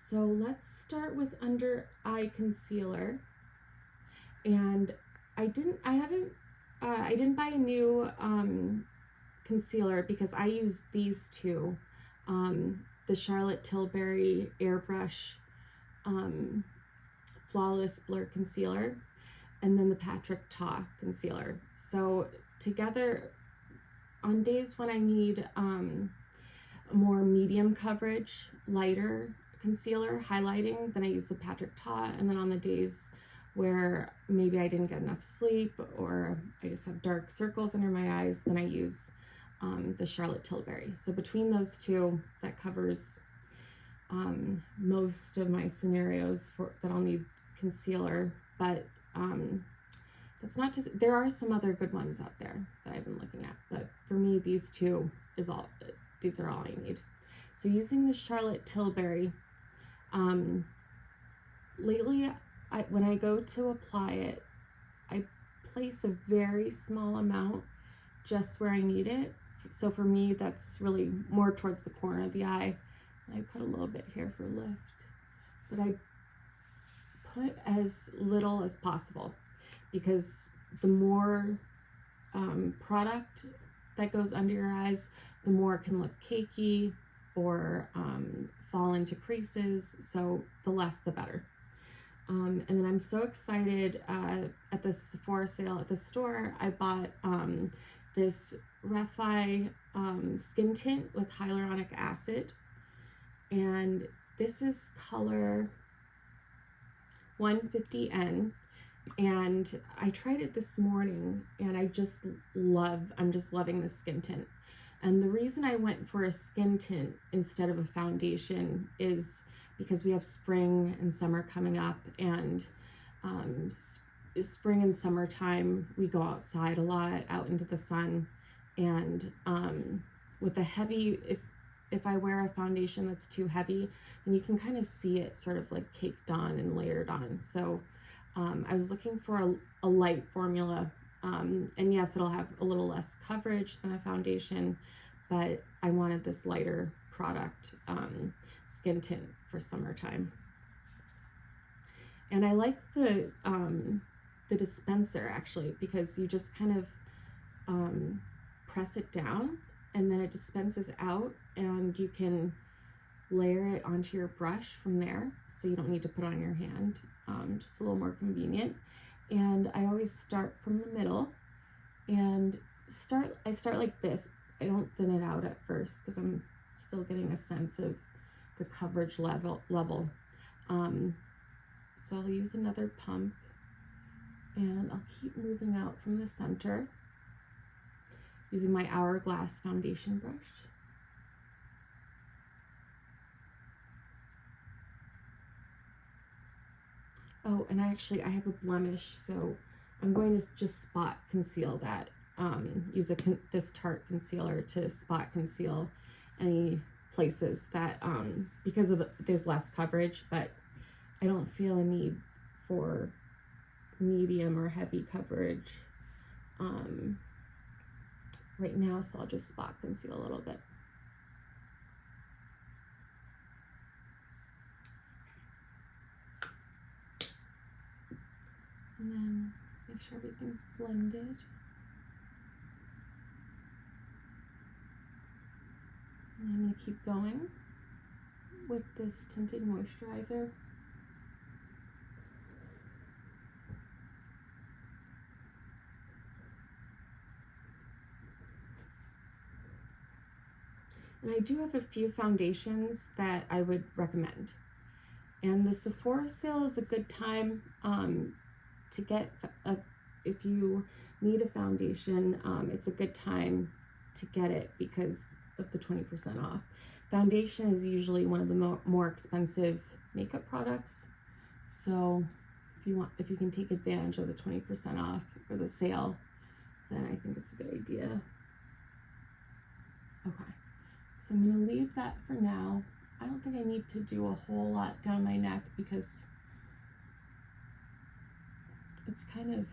So let's start with under eye concealer. And I didn't buy a new concealer because I use these two, the Charlotte Tilbury Airbrush Flawless Blur Concealer, and then the Patrick Ta concealer. So together, on days when I need a more medium coverage, lighter concealer highlighting, then I use the Patrick Ta, and then on the days where maybe I didn't get enough sleep or I just have dark circles under my eyes, then I use the Charlotte Tilbury. So between those two, that covers most of my scenarios that I'll need concealer, but that's not to, there are some other good ones out there that I've been looking at, but for me, these two these are all I need. So using the Charlotte Tilbury, lately, when I go to apply it, I place a very small amount just where I need it. So for me, that's really more towards the corner of the eye. And I put a little bit here for lift, but I put as little as possible because the more product that goes under your eyes, the more it can look cakey or fall into creases. So the less, the better. And then I'm so excited, at the Sephora sale at the store, I bought this Refy skin tint with hyaluronic acid. And this is color 150N. And I tried it this morning and I'm just loving the skin tint. And the reason I went for a skin tint instead of a foundation is because we have spring and summer coming up, and spring and summertime we go outside a lot, out into the sun, and with a heavy, if I wear a foundation that's too heavy, then you can kind of see it sort of like caked on and layered on. So I was looking for a light formula, and yes, it'll have a little less coverage than a foundation, but I wanted this lighter product, skin tint for summertime. And I like the dispenser actually, because you just kind of press it down and then it dispenses out, and you can layer it onto your brush from there, so you don't need to put it on your hand. Just a little more convenient. And I always start from the middle and I start like this. I don't thin it out at first because I'm still getting a sense of the coverage level. So I'll use another pump and I'll keep moving out from the center using my Hourglass foundation brush. Oh, and I have a blemish, so I'm going to just spot conceal that. Use this Tarte concealer to spot conceal any places that, because of there's less coverage, but I don't feel a need for medium or heavy coverage right now, so I'll just spot conceal a little bit. And then make sure everything's blended. And I'm going to keep going with this tinted moisturizer. And I do have a few foundations that I would recommend. And the Sephora sale is a good time to get, if you need a foundation, it's a good time to get it because of the 20% off. Foundation is usually one of the more expensive makeup products. So if you can take advantage of the 20% off or the sale, then I think it's a good idea. Okay, so I'm gonna leave that for now. I don't think I need to do a whole lot down my neck because it's kind of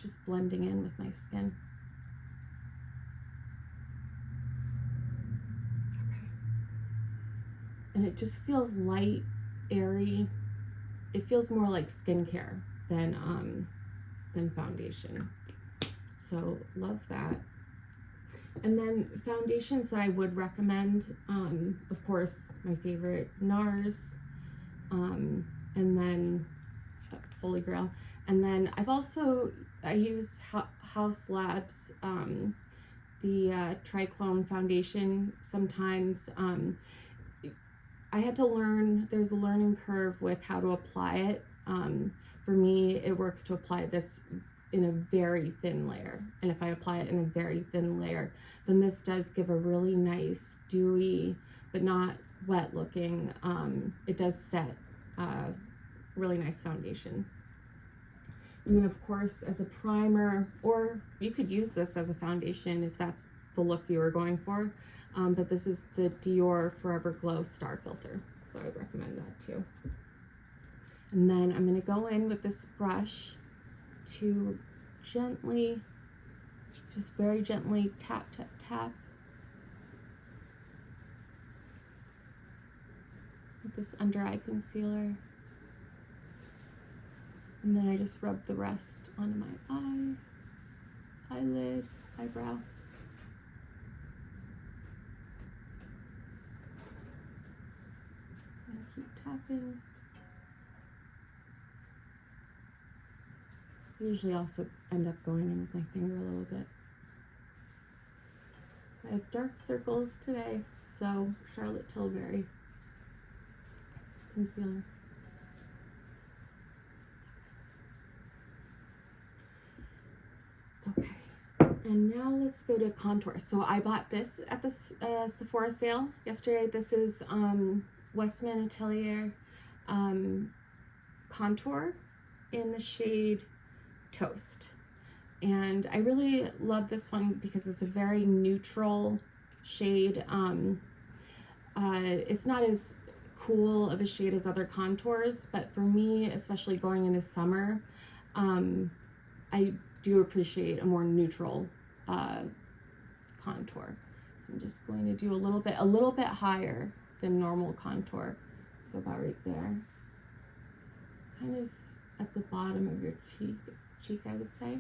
just blending in with my skin. Okay. And it just feels light airy. It feels more like skincare than foundation. So love that. And then foundations that I would recommend, of course, my favorite, NARS, and then Holy Grail. And then I use House Labs, the Triclone foundation sometimes. I had to learn, there's a learning curve with how to apply it. For me, it works to apply this in a very thin layer. And if I apply it in a very thin layer, then this does give a really nice, dewy, but not wet looking, it does set really nice foundation. And then of course, as a primer, or you could use this as a foundation if that's the look you were going for. But this is the DIOR Forever Glow Star Filter. So I would recommend that too. And then I'm gonna go in with this brush to gently, just very gently tap, tap, tap with this under eye concealer. And then I just rub the rest onto my eye, eyelid, eyebrow. And keep tapping. I usually also end up going in with my finger a little bit. I have dark circles today, so Charlotte Tilbury concealer. Okay, and now let's go to contour. So I bought this at the Sephora sale yesterday. This is WESTMAN ATELIER contour in the shade Toast. And I really love this one because it's a very neutral shade. It's not as cool of a shade as other contours, but for me, especially going into summer, I do appreciate a more neutral contour. So I'm just going to do a little bit higher than normal contour. So about right there, kind of at the bottom of your cheek, I would say.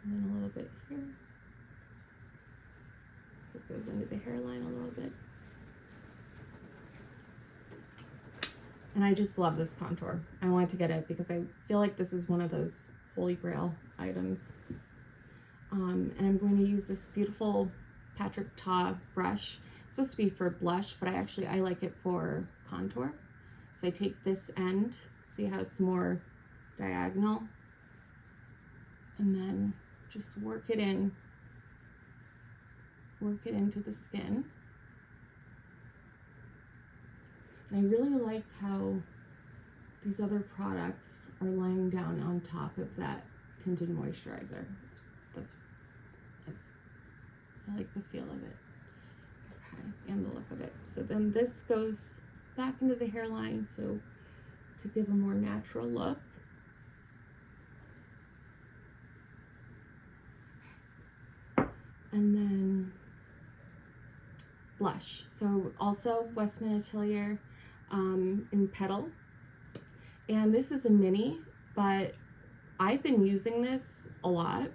And then a little bit here. So it goes under the hairline a little bit. And I just love this contour. I wanted to get it because I feel like this is one of those holy grail items. And I'm going to use this beautiful Patrick Ta brush. It's supposed to be for blush, but I like it for contour. So I take this end, see how it's more diagonal, and then just work it into the skin. And I really like how these other products are laying down on top of that tinted moisturizer. I like the feel of it. Okay, and the look of it. So then this goes back into the hairline, so to give a more natural look. And then blush. So also WESTMAN ATELIER in Petal. And this is a mini, but I've been using this a lot,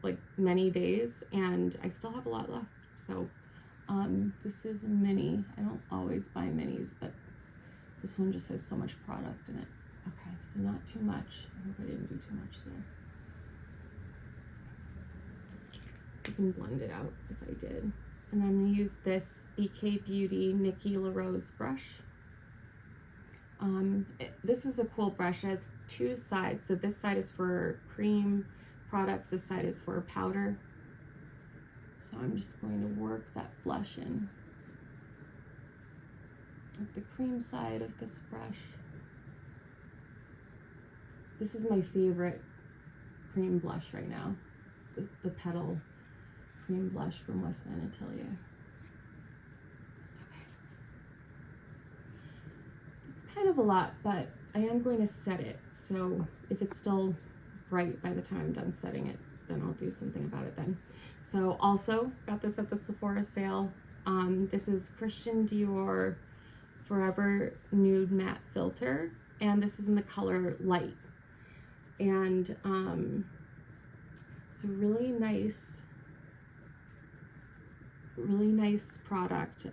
like many days, and I still have a lot left. So this is a mini. I don't always buy minis, but this one just has so much product in it. Okay, so not too much. I hope I didn't do too much there. You can blend it out if I did. And I'm going to use this BK Beauty Nikki LaRose brush. This is a cool brush. It has two sides. So this side is for cream products. This side is for powder. So I'm just going to work that blush in with the cream side of this brush. This is my favorite cream blush right now. The Petal cream blush from WESTMAN ATELIER. Okay. It's kind of a lot, but I am going to set it. So if it's still bright by the time I'm done setting it, then I'll do something about it then. So also got this at the Sephora sale. This is Christian Dior Forever Nude Matte Filter, and this is in the color Light. And it's a really nice product,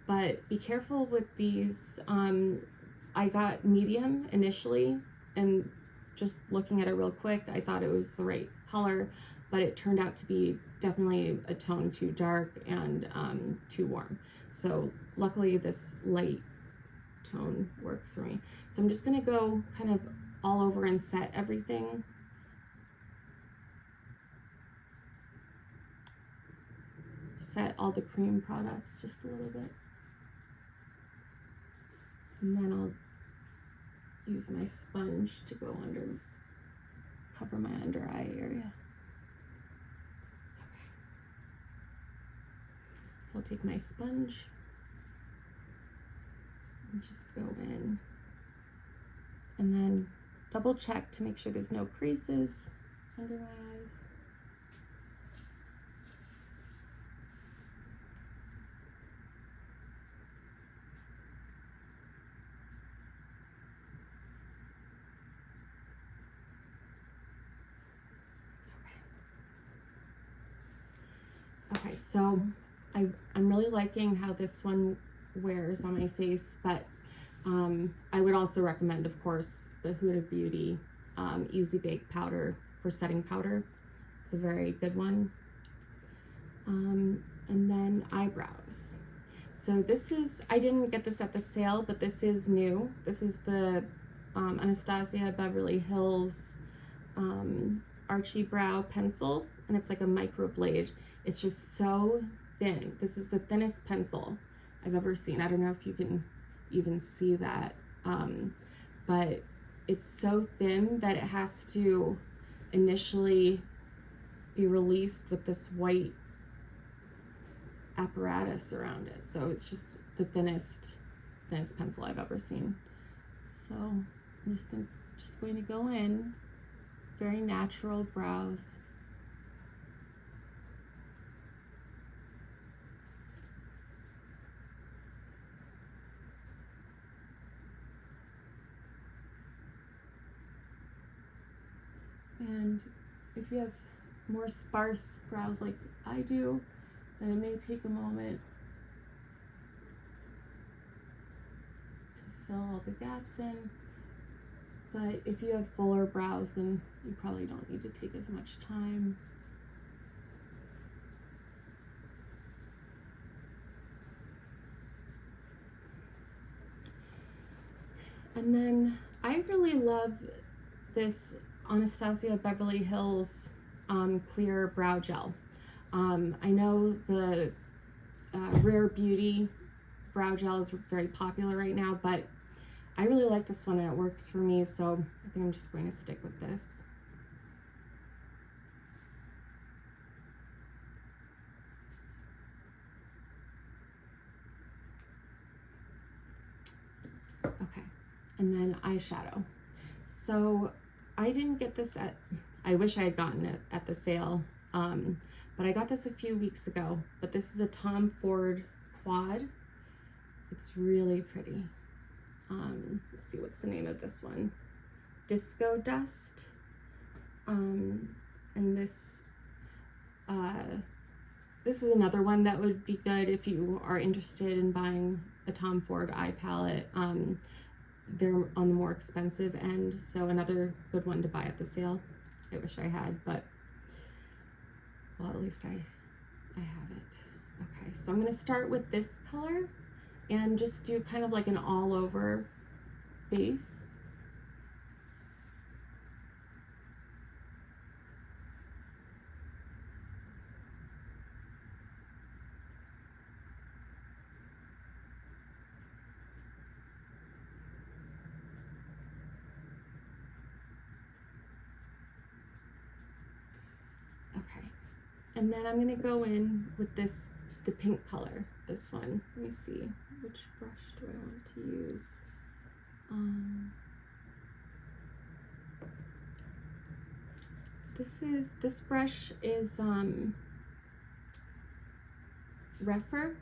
but be careful with these. I got medium initially, and just looking at it real quick, I thought it was the right color, but it turned out to be definitely a tone too dark and too warm. So luckily this light tone works for me. So I'm just gonna go kind of all over and set everything. Set all the cream products just a little bit. And then I'll use my sponge to go under, cover my under eye area. Okay. So I'll take my sponge and just go in, and then double check to make sure there's no creases under my eyes. Okay, so I'm really liking how this one wears on my face, but I would also recommend, of course, the Huda Beauty Easy Bake Powder for setting powder. It's a very good one. And then eyebrows. So this is, I didn't get this at the sale, but this is new. This is the Anastasia Beverly Hills ArchiBrow pencil, and it's like a microblade. It's just so thin. This is the thinnest pencil I've ever seen. I don't know if you can even see that, but it's so thin that it has to initially be released with this white apparatus around it. So it's just the thinnest pencil I've ever seen. So I'm just going to go in, very natural brows. And if you have more sparse brows like I do, then it may take a moment to fill all the gaps in. But if you have fuller brows, then you probably don't need to take as much time. And then I really love this Anastasia Beverly Hills clear brow gel. I know the Rare Beauty brow gel is very popular right now, but I really like this one and it works for me, so I think I'm just going to stick with this. Okay, and then eyeshadow. So I didn't get this I wish I had gotten it at the sale, but I got this a few weeks ago. But this is a Tom Ford quad. It's really pretty. Let's see, what's the name of this one? Disco Dust. And this is another one that would be good if you are interested in buying a Tom Ford eye palette. They're on the more expensive end, so another good one to buy at the sale. I wish I had, but well, at least I have it. Okay, so I'm going to start with this color and just do kind of like an all over base. Okay, and then I'm going to go in with this, the pink color, this one. Let me see, which brush do I want to use? This brush is Refy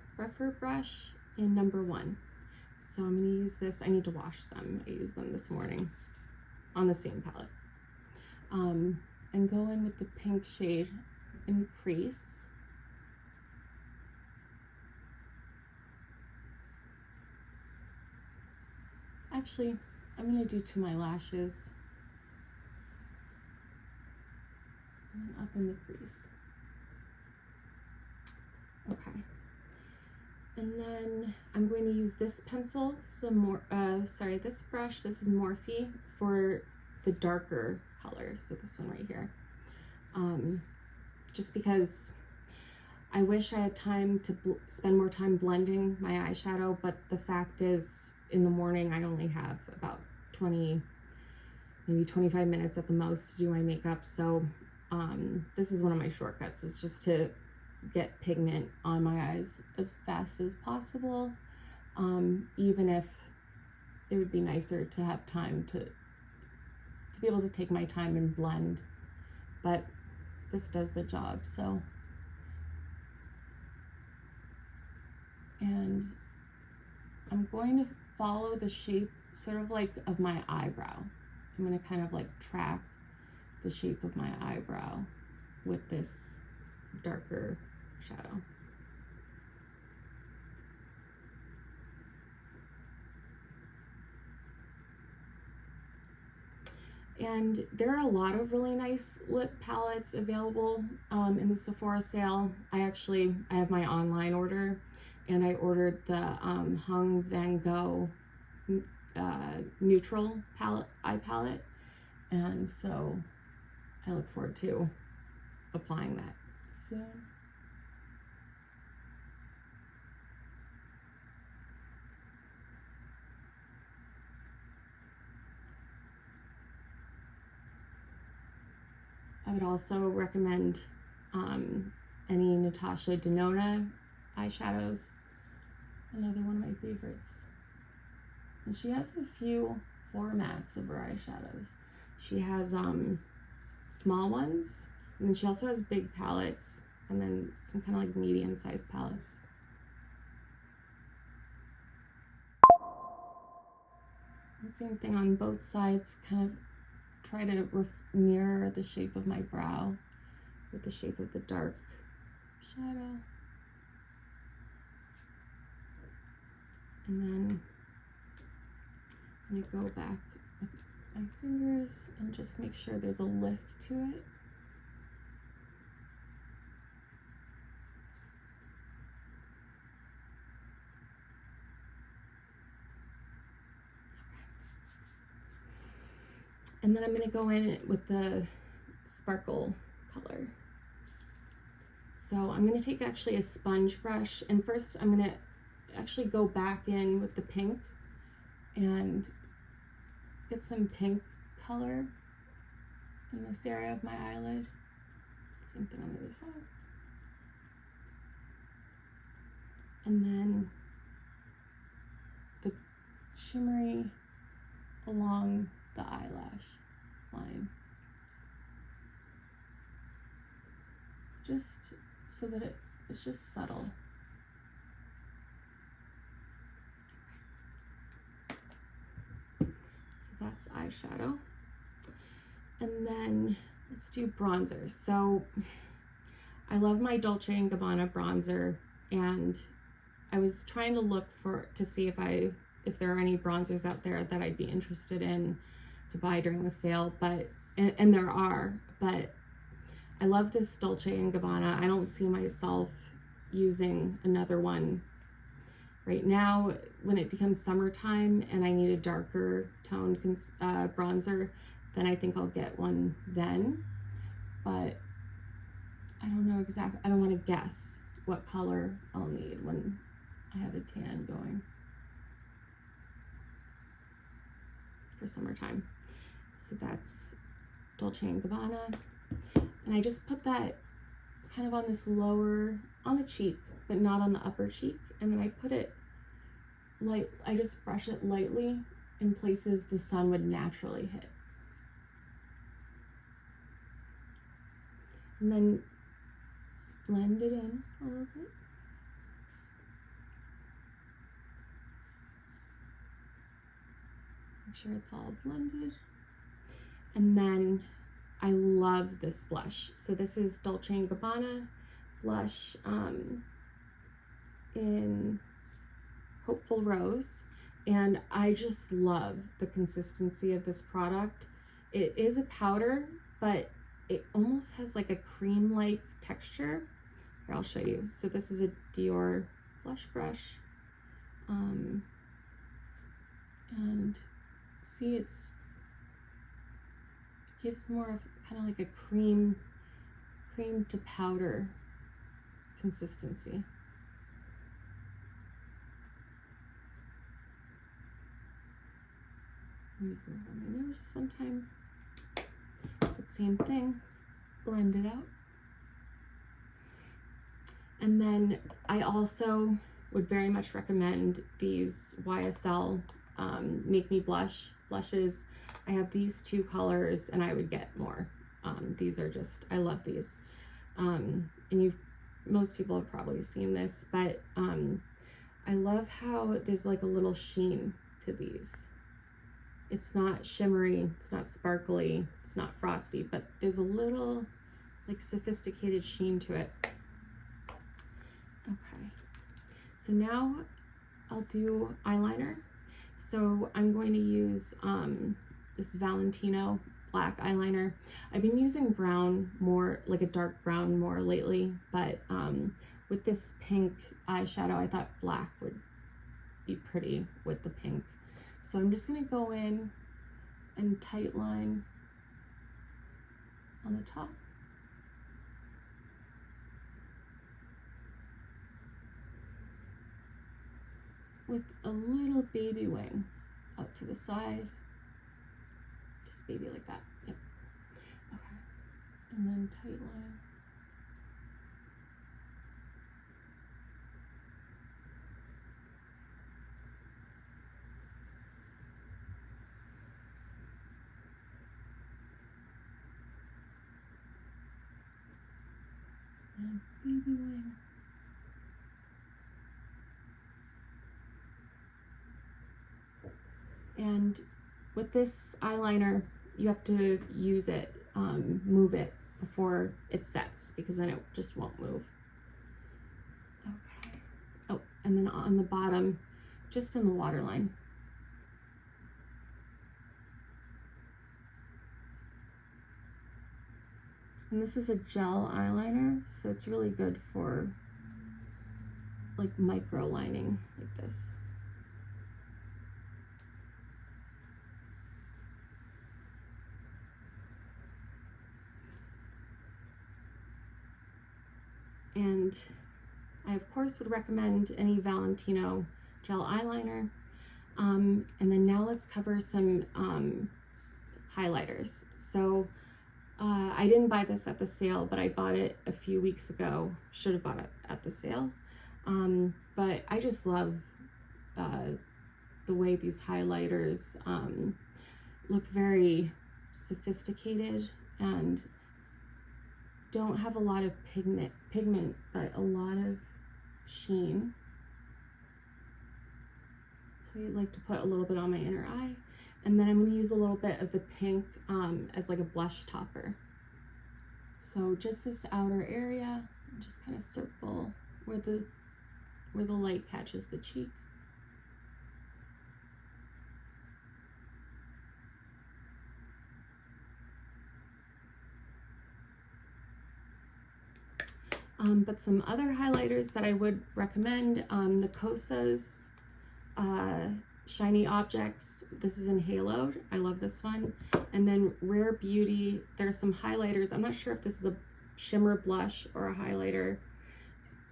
brush in number 1. So I'm going to use this. I need to wash them. I used them this morning on the same palette. And go in with the pink shade in Crease. Actually, I'm going to do to my lashes. And up in the crease. Okay. And then I'm going to use this pencil, this brush, this is Morphe, for the darker color. So this one right here. Just because I wish I had time to spend more time blending my eyeshadow, but the fact is, in the morning, I only have about 20, maybe 25 minutes at the most to do my makeup. So this is one of my shortcuts, is just to get pigment on my eyes as fast as possible, even if it would be nicer to have time to be able to take my time and blend, but this does the job. So, and I'm going to follow the shape sort of like of my eyebrow. I'm going to kind of like track the shape of my eyebrow with this darker shadow. And there are a lot of really nice lip palettes available in the Sephora sale. I have my online order, and I ordered the Hung Van Gogh neutral eye palette, and so I look forward to applying that soon. I would also recommend any Natasha Denona eyeshadows. Another one of my favorites. And she has a few formats of her eyeshadows. She has small ones, and then she also has big palettes, and then some kind of like medium-sized palettes. And same thing on both sides, kind of try to mirror the shape of my brow with the shape of the dark shadow. And then I'm going to go back with my fingers and just make sure there's a lift to it. And then I'm going to go in with the sparkle color. So I'm going to take actually a sponge brush, and first I'm going to actually go back in with the pink and get some pink color in this area of my eyelid. Same thing on the other side. And then the shimmery along the eyelash line. Just so that it's just subtle. So that's eyeshadow. And then let's do bronzer. So I love my Dolce&Gabbana bronzer, and I was trying to look to see if there are any bronzers out there that I'd be interested in to buy during the sale, but and there are, but I love this Dolce&Gabbana. I don't see myself using another one right now. When it becomes summertime and I need a darker toned bronzer, then I think I'll get one then, but I don't know exactly. I don't want to guess what color I'll need when I have a tan going for summertime. So that's Dolce&Gabbana. And I just put that kind of on this lower, on the cheek, but not on the upper cheek. And then I put it light, I just brush it lightly in places the sun would naturally hit. And then blend it in a little bit. Make sure it's all blended. And then I love this blush. So this is Dolce&Gabbana blush in Hopeful Rose. And I just love the consistency of this product. It is a powder, but it almost has like a cream-like texture. Here, I'll show you. So this is a DIOR blush brush. And see, it gives more of kind of like a cream to powder consistency. Let me go over my nose just one time. But same thing, blend it out. And then I also would very much recommend these YSL Make Me Blush blushes. I have these two colors and I would get more. These are just, I love these. And most people have probably seen this, but I love how there's like a little sheen to these. It's not shimmery, it's not sparkly, it's not frosty, but there's a little like sophisticated sheen to it. Okay, so now I'll do eyeliner. So I'm going to use this Valentino black eyeliner. I've been using brown more, like a dark brown more lately, but with this pink eyeshadow, I thought black would be pretty with the pink. So I'm just gonna go in and tight line on the top. With a little baby wing out to the side. Just baby like that. Yep. Okay. And then tight line. And baby wing. And with this eyeliner, you have to use it, move it before it sets, because then it just won't move. Okay. Oh, and then on the bottom, just in the waterline. And this is a gel eyeliner, so it's really good for like micro lining like this. And I of course would recommend any Valentino gel eyeliner. And then now let's cover some highlighters. So I didn't buy this at the sale, but I bought it a few weeks ago. Should have bought it at the sale. But I just love the way these highlighters look very sophisticated and don't have a lot of pigment, but a lot of sheen. So I like to put a little bit on my inner eye. And then I'm going to use a little bit of the pink as like a blush topper. So just this outer area, just kind of circle where the light catches the cheek. But some other highlighters that I would recommend, the Kosas Shiny Objects. This is in Halo. I love this one. And then Rare Beauty. There's some highlighters. I'm not sure if this is a shimmer blush or a highlighter.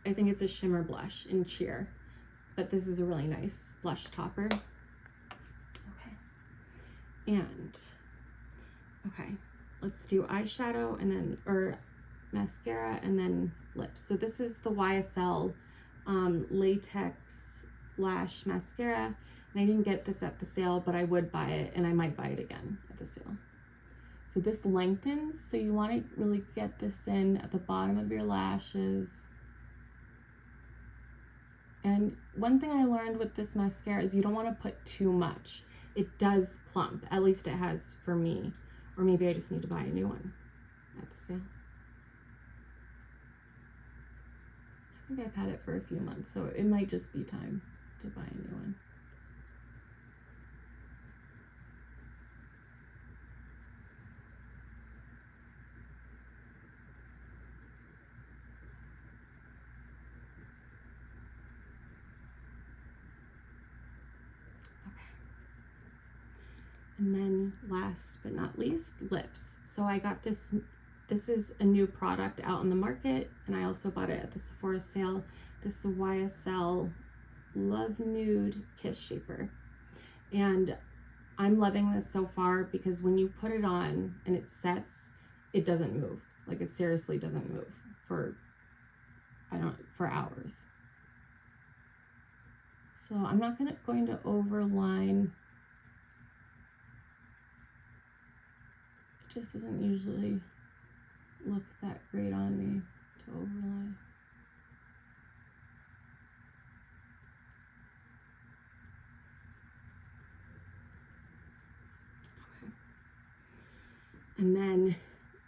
I think it's a shimmer blush in Cheer. But this is a really nice blush topper. Okay. And, okay, let's do eyeshadow and then, or mascara and then lips. So this is the YSL Latex Lash Mascara. And I didn't get this at the sale, but I would buy it, and I might buy it again at the sale. So this lengthens, so you want to really get this in at the bottom of your lashes. And one thing I learned with this mascara is you don't want to put too much. it does clump. At least it has for me. Or maybe I just need to buy a new one at the sale. I think I've had it for a few months, so it might just be time to buy a new one. And then last but not least, lips. So I got this is a new product out on the market, and I also bought it at the Sephora sale. This is a YSL Love Nude Kiss Shaper. And I'm loving this so far because when you put it on and it sets, it doesn't move. Like, it seriously doesn't move for hours. So I'm not going to overline. It just doesn't usually look that great on me to overlay. Okay. And then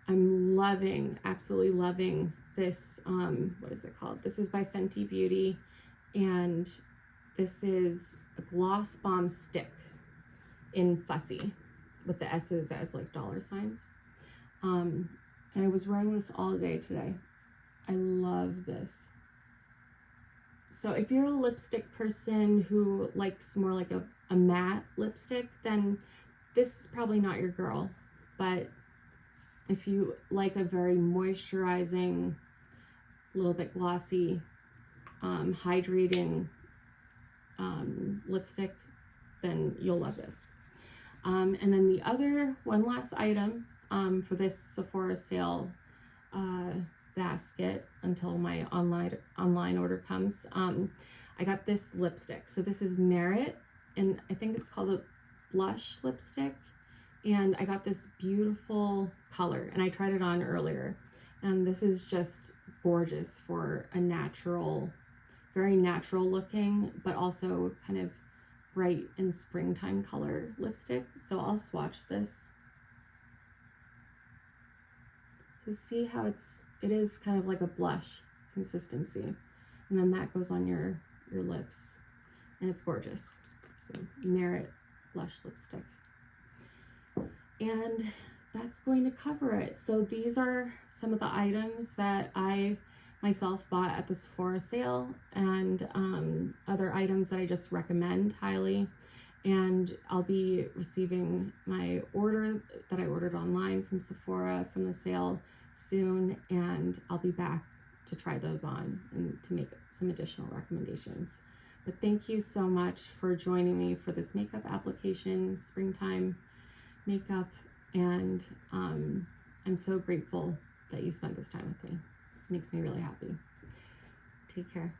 I'm loving, absolutely loving this, what is it called? This is by Fenty Beauty, and this is a gloss bomb stick in Fussy with the S's as like dollar signs. And I was wearing this all day today. I love this. So if you're a lipstick person who likes more like a matte lipstick, then this is probably not your girl. But if you like a very moisturizing, a little bit glossy, hydrating lipstick, then you'll love this. And then the other one last item for this Sephora sale basket until my online order comes, I got this lipstick. So this is Merit, and I think it's called a blush lipstick. And I got this beautiful color, and I tried it on earlier. And this is just gorgeous for a natural, very natural looking, but also kind of bright and springtime color lipstick. So I'll swatch this. So see how it is kind of like a blush consistency. And then that goes on your lips, and it's gorgeous. So Merit blush lipstick. And that's going to cover it. So these are some of the items that I myself bought at the Sephora sale, and other items that I just recommend highly. And I'll be receiving my order that I ordered online from Sephora from the sale soon, and I'll be back to try those on and to make some additional recommendations. But thank you so much for joining me for this makeup application, springtime makeup, and I'm so grateful that you spent this time with me. It makes me really happy. Take care.